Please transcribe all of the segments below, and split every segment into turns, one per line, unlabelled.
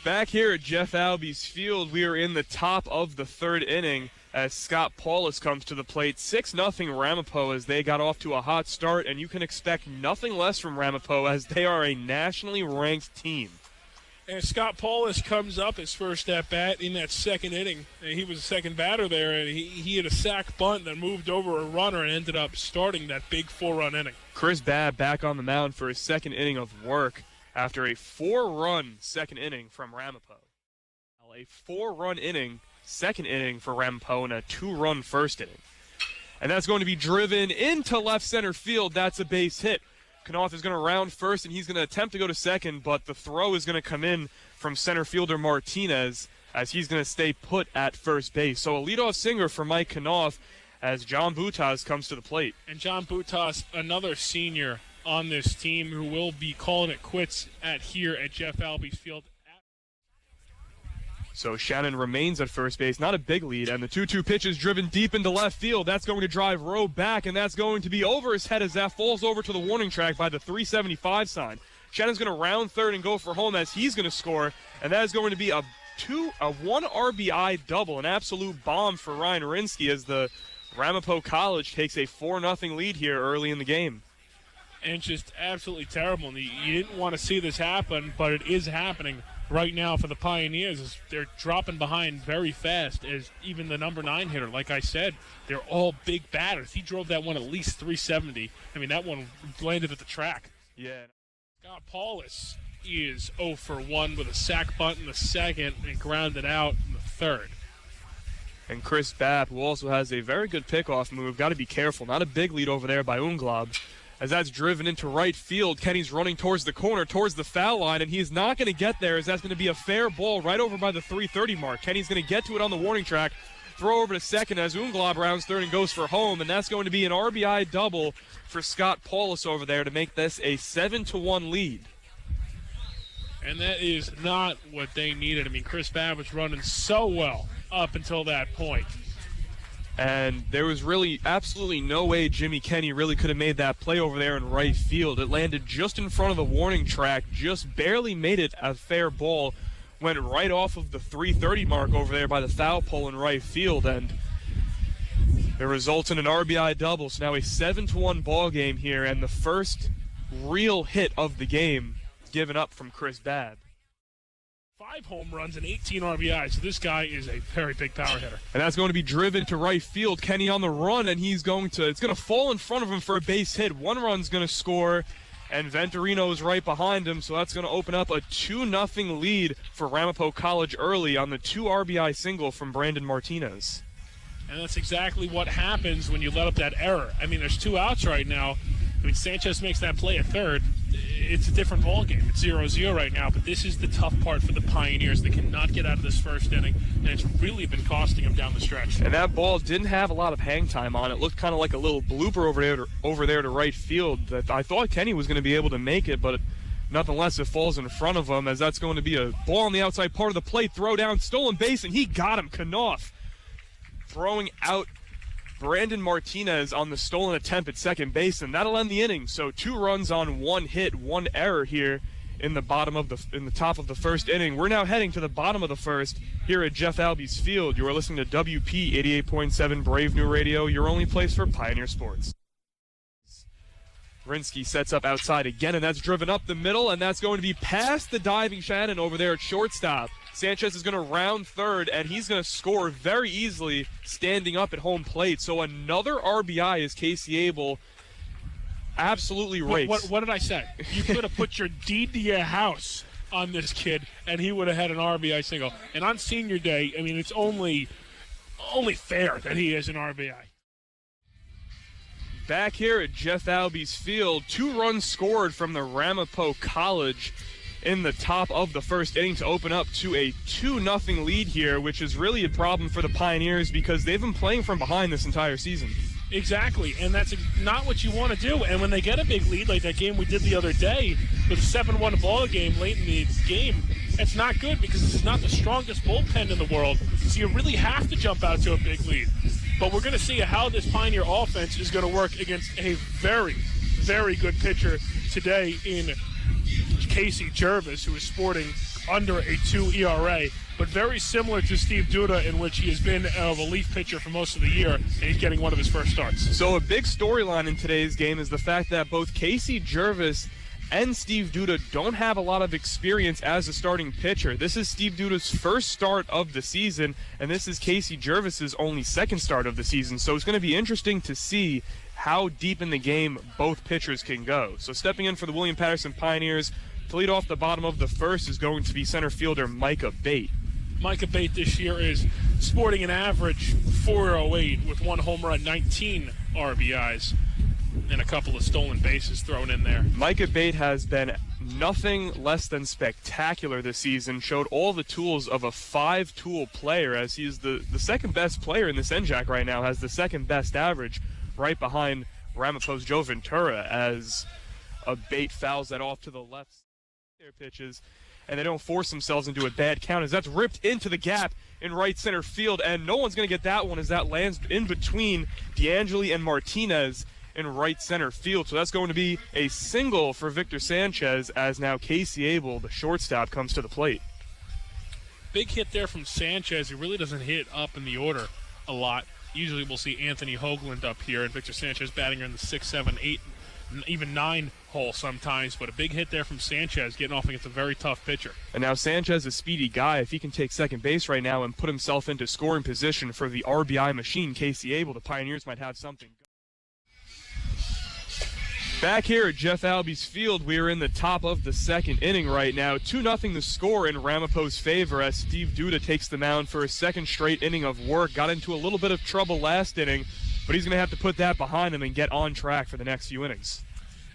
Back here at Jeff Albies Field, we are in the top of the third inning as Scott Paulus comes to the plate. 6-0 Ramapo as they got off to a hot start, and you can expect nothing less from Ramapo as they are a nationally ranked team.
And Scott Paulus comes up his first at-bat in that second inning. And he was the second batter there, and he had a sac bunt that moved over a runner and ended up starting that big 4-run inning.
Chris Babb back on the mound for his second inning of work after a 4-run second inning from Ramapo. A 4-run inning, second inning for Ramapo, and a 2-run first inning. And that's going to be driven into left center field. That's a base hit. Knopf is going to round first, and he's going to attempt to go to second, but the throw is going to come in from center fielder Martinez as he's going to stay put at first base. So a leadoff single for Mike Knopf as John Butas comes to the plate.
And John Butas, another senior on this team who will be calling it quits here at Jeff Albies Field.
So Shannon remains at first base, not a big lead, and the 2-2 pitch is driven deep into left field. That's going to drive Rowe back, and that's going to be over his head as that falls over to the warning track by the 375 sign. Shannon's going to round third and go for home as he's going to score, and that is going to be a 1 RBI double, an absolute bomb for Ryan Rinsky as the Ramapo College takes a 4-0 lead here early in the game.
And just absolutely terrible. And you didn't want to see this happen, but it is happening right now for the Pioneers. They're dropping behind very fast as even the number 9 hitter. Like I said, they're all big batters. He drove that one at least 370. I mean, that one landed at the track.
Yeah.
Scott Paulus is 0 for 1 with a sac bunt in the second and grounded out in the third.
And Chris Babb, who also has a very good pickoff move, got to be careful. Not a big lead over there by Unglob. As that's driven into right field, Kenny's running towards the corner, towards the foul line, and he's not going to get there as that's going to be a fair ball right over by the 330 mark. Kenny's going to get to it on the warning track, throw over to second as Unglob rounds third and goes for home, and that's going to be an RBI double for Scott Paulus over there to make this a 7-1 lead.
And that is not what they needed. I mean, Chris Babb was running so well up until that point.
And there was really absolutely no way Jimmy Kenny really could have made that play over there in right field. It landed just in front of the warning track, just barely made it a fair ball, went right off of the 330 mark over there by the foul pole in right field, and it results in an RBI double. So now a 7-1 ball game here, and the first real hit of the game given up from Chris Babb.
5 home runs and 18 RBIs. So this guy is a very big power hitter.
And that's going to be driven to right field. Kenny on the run, and it's going to fall in front of him for a base hit. One run's going to score, and Venturino is right behind him, so that's going to open up a 2-0 lead for Ramapo College early on the 2 RBI single from Brandon Martinez.
And that's exactly what happens when you let up that error. I mean, there's 2 outs right now. I mean, Sanchez makes that play at third. It's a different ball game. It's 0-0 right now, but this is the tough part for the Pioneers. They cannot get out of this first inning, and it's really been costing them down the stretch.
And that ball didn't have a lot of hang time on it. It looked kind of like a little blooper over there to right field. That I thought Kenny was going to be able to make it, but nonetheless, it falls in front of him as that's going to be a ball on the outside part of the plate, throw down, stolen base, and he got him. Knopf throwing out Brandon Martinez on the stolen attempt at second base, and that'll end the inning. So 2 runs on 1 hit, 1 error here in the top of the first inning. We're now heading to the bottom of the first here at Jeff Albies Field. You are listening to WP 88.7 Brave New Radio, your only place for Pioneer sports. Rinsky sets up outside again, and that's driven up the middle, and that's going to be past the diving Shannon over there at shortstop. Sanchez is going to round third, and he's going to score very easily standing up at home plate. So another RBI is Casey Abel absolutely rakes.
What did I say? You could have put your deed to your house on this kid, and he would have had an RBI single. And on senior day, I mean, it's only fair that he has an RBI.
Back here at Jeff Albies Field, 2 runs scored from the Ramapo College in the top of the first inning to open up to a 2-0 lead here, which is really a problem for the Pioneers because they've been playing from behind this entire season.
Exactly, and that's not what you want to do. And when they get a big lead, like that game we did the other day, with a 7-1 ball game late in the game, it's not good because this is not the strongest bullpen in the world, so you really have to jump out to a big lead. But we're going to see how this Pioneer offense is going to work against a very, very good pitcher today in Casey Jervis, who is sporting under a 2 ERA, but very similar to Steve Duda, in which he has been a relief pitcher for most of the year, and he's getting one of his first starts.
So a big storyline in today's game is the fact that both Casey Jervis and Steve Duda don't have a lot of experience as a starting pitcher. This is Steve Duda's first start of the season, and this is Casey Jervis's only second start of the season. So it's going to be interesting to see how deep in the game both pitchers can go. So stepping in for the William Paterson Pioneers to lead off the bottom of the first is going to be center fielder Micah Bate.
Micah Bate this year is sporting an average 408 with 1 home run, 19 RBIs, and a couple of stolen bases thrown in there.
Micah Bate has been nothing less than spectacular this season, showed all the tools of a 5-tool player, as he's the second best player in this NJAC right now, has the second best average, right behind Ramapo's Joe Ventura, as a Bate fouls that off to the left their pitches, and they don't force themselves into a bad count, as that's ripped into the gap in right center field, and no one's going to get that one as that lands in between DeAngeli and Martinez in right center field. So that's going to be a single for Victor Sanchez, as now Casey Abel, the shortstop, comes to the plate.
Big hit there from Sanchez. He really doesn't hit up in the order a lot. Usually we'll see Anthony Hoagland up here, and Victor Sanchez batting in the 6, 7, 8, even 9 hole sometimes, but a big hit there from Sanchez, getting off against a very tough pitcher. And
now Sanchez, a speedy guy, if he can take second base right now and put himself into scoring position for the RBI machine, Casey Abel, the Pioneers might have something. Back here at Jeff Albies Field, we are in the top of the second inning right now. 2-0 the score in Ramapo's favor as Steve Duda takes the mound for a second straight inning of work. Got into a little bit of trouble last inning, but he's going to have to put that behind him and get on track for the next few innings.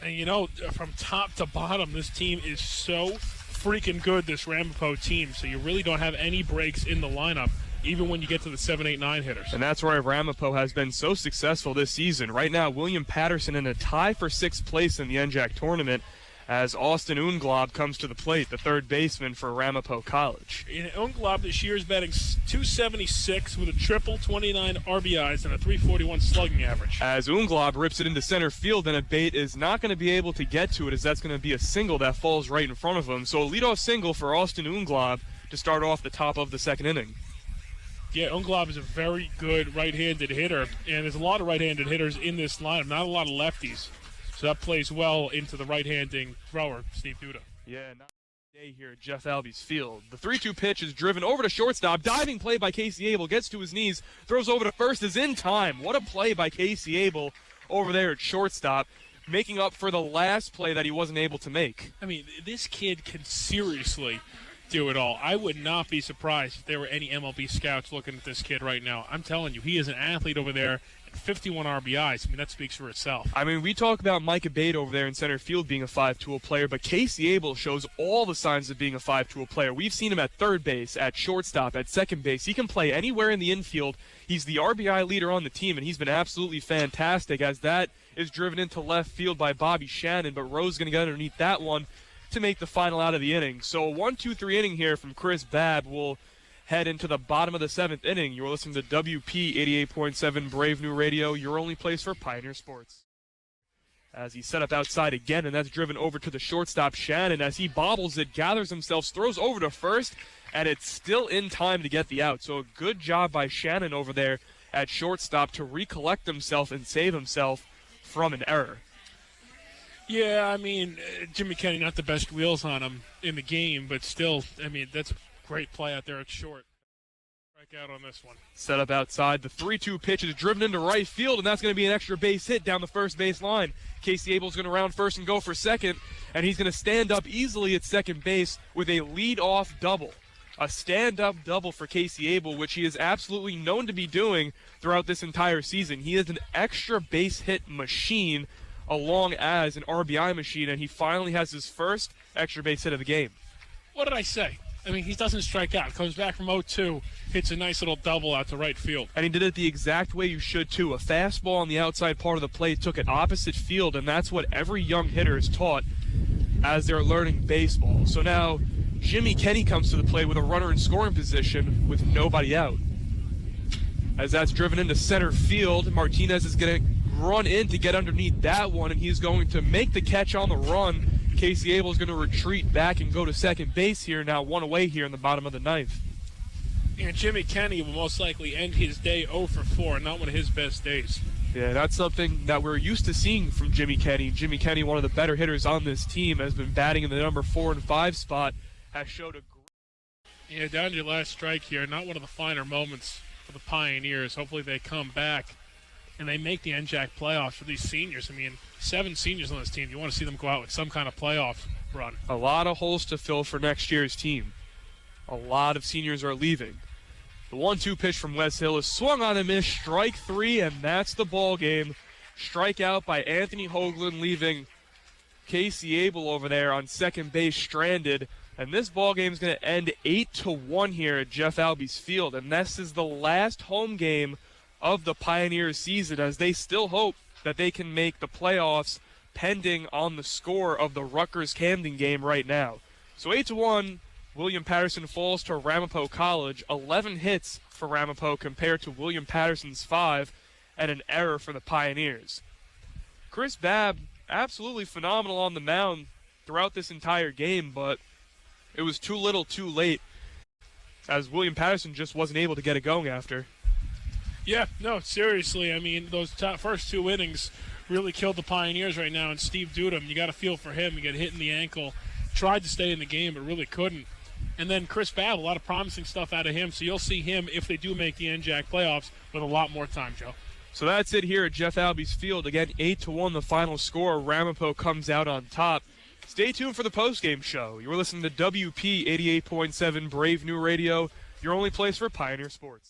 And you know, from top to bottom, this team is so freaking good, this Ramapo team, so you really don't have any breaks in the lineup, even when you get to the 7, 8, 9 hitters.
And that's why Ramapo has been so successful this season. Right now, William Paterson in a tie for 6th place in the NJAC tournament, as Austin Unglob comes to the plate, the third baseman for Ramapo College.
And Unglob this year is batting .276 with a triple, 29 RBIs, and a .341 slugging average.
As Unglob rips it into center field, and a Bate is not going to be able to get to it, as that's going to be a single that falls right in front of him. So a leadoff single for Austin Unglob to start off the top of the second inning.
Yeah, Unglob is a very good right-handed hitter, and there's a lot of right-handed hitters in this lineup, not a lot of lefties. So that plays well into the right-handing thrower, Steve Duda.
Yeah, not day here at Jeff Albies Field. The 3-2 pitch is driven over to shortstop. Diving play by Casey Abel, gets to his knees, throws over to first, is in time. What a play by Casey Abel over there at shortstop, making up for the last play that he wasn't able to make.
I mean, this kid can seriously do it all. I would not be surprised if there were any MLB scouts looking at this kid right now. I'm telling you, he is an athlete over there. 51 RBIs. I mean, that speaks for itself.
I mean, we talk about Micah Bate over there in center field being a 5-tool player, but Casey Abel shows all the signs of being a 5-tool player. We've seen him at third base, at shortstop, at second base. He can play anywhere in the infield. He's the RBI leader on the team, and he's been absolutely fantastic, as that is driven into left field by Bobby Shannon, but Rowe's going to get underneath that one to make the final out of the inning. So a 1-2-3 inning here from Chris Babb will head into the bottom of the 7th inning. You're listening to WP 88.7 Brave New Radio, your only place for Pioneer Sports. As he's set up outside again, and that's driven over to the shortstop, Shannon, as he bobbles it, gathers himself, throws over to first, and it's still in time to get the out. So a good job by Shannon over there at shortstop to recollect himself and save himself from an error.
Yeah, I mean, Jimmy Kenny, not the best wheels on him in the game, but still, I mean, that's a great play out there at short. Strike out on this one.
Set up outside. The 3-2 pitch is driven into right field, and that's going to be an extra base hit down the first base line. Casey Abel's going to round first and go for second, and he's going to stand up easily at second base with a lead-off double. A stand-up double for Casey Abel, which he is absolutely known to be doing throughout this entire season. He is an extra base hit machine along as an RBI machine, and he finally has his first extra base hit of the game.
What did I say? I mean, he doesn't strike out. Comes back from 0-2, hits a nice little double out to right field.
And he did it the exact way you should, too. A fastball on the outside part of the plate, took it opposite field, and that's what every young hitter is taught as they're learning baseball. So now Jimmy Kenny comes to the plate with a runner in scoring position with nobody out. As that's driven into center field, Martinez is going to run in to get underneath that one, and he's going to make the catch on the run, Casey Abel is going to retreat back and go to second base here, now 1 away here in the bottom of the ninth.
And Jimmy Kenny will most likely end his day 0 for 4, not one of his best days.
Yeah, that's something that we're used to seeing from Jimmy Kenny. Jimmy Kenny, one of the better hitters on this team, has been batting in the number 4 and 5 spot, has showed a
Yeah, down to your last strike here. Not one of the finer moments for the Pioneers. Hopefully they come back and they make the NJAC playoffs for these seniors. I mean, 7 seniors on this team. You want to see them go out with some kind of playoff run.
A lot of holes to fill for next year's team. A lot of seniors are leaving. The 1-2 pitch from Wes Hill is swung on and missed. Strike 3, and that's the ball game. Strikeout by Anthony Hoagland, leaving Casey Abel over there on second base stranded. And this ball game is going to end 8-1 here at Jeff Albies Field. And this is the last home game of the Pioneers season, as they still hope that they can make the playoffs pending on the score of the Rutgers-Camden game right now. So 8-1, William Paterson falls to Ramapo College. 11 hits for Ramapo compared to William Paterson's 5, and an error for the Pioneers. Chris Babb, absolutely phenomenal on the mound throughout this entire game, but it was too little too late, as William Paterson just wasn't able to get it going after.
Yeah, no, seriously. I mean, those first 2 innings really killed the Pioneers right now. And Steve Dudum, you got to feel for him. He got hit in the ankle, tried to stay in the game, but really couldn't. And then Chris Babb, a lot of promising stuff out of him. So you'll see him, if they do make the NJAC playoffs, with a lot more time, Joe.
So that's it here at Jeff Albies Field. Again, 8-1 the final score. Ramapo comes out on top. Stay tuned for the postgame show. You're listening to WP 88.7 Brave New Radio, your only place for Pioneer Sports.